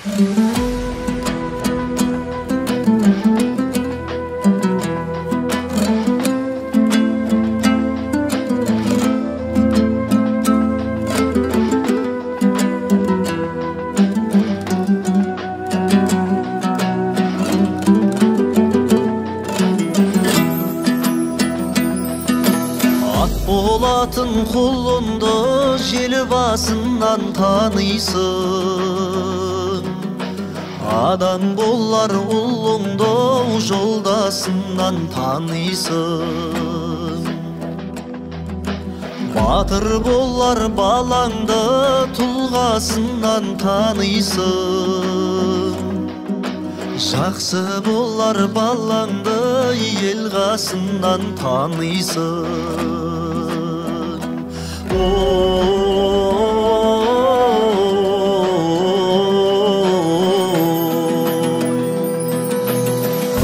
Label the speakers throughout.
Speaker 1: Болатын құлынды жел басынан танисың, адам болар ұлыңды жолдасынан танисың. Батыр болар балаңды тұлғасынан танисың. Жақсы болар балаңды ел қасынан танисың.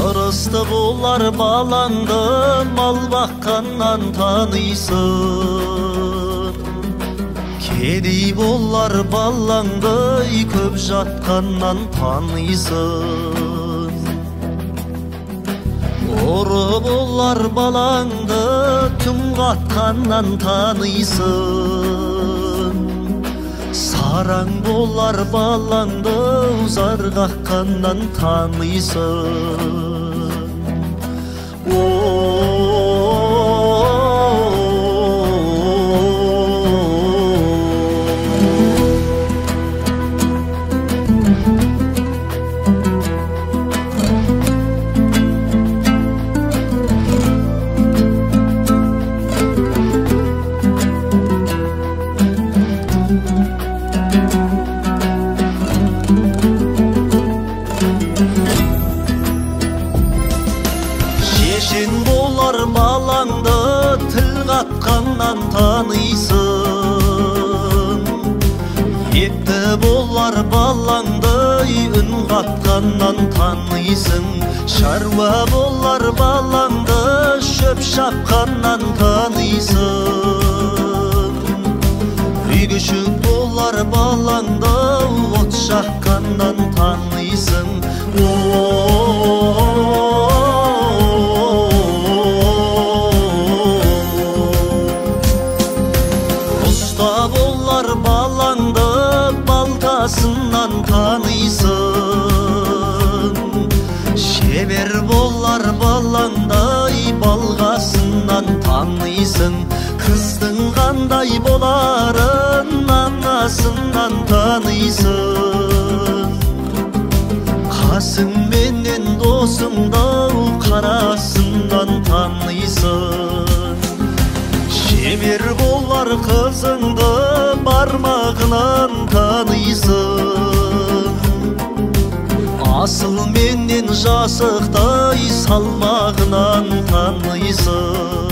Speaker 1: Ырысты болар балаңды мал баққаннан танисың. Кедей болар балаңды көп жатқаннан танисың. Ұры болар балаңды түн қатқаннан танисың. Сараң болар балаңды зар қаққаннан танисың. Шешен болар балаңды тіл қатқаннан танисың. Епті болар балаңды үн қатқаннан танисың. Шаруа болар балаңды шөп шапқаннан танисың. Үй күшік болар балаңды от жаққаннан танисың. Болар балаңды балтасынан танисың. Шебер болар балаңдай балғасынан танисың. Қыздың қандай боларын анасынан танисың. Қасың менен досыңды қарасынан танисың. Шебер болар қызыңды бармағынан танисың. Асыл менен жасықтай салмағынан танисың.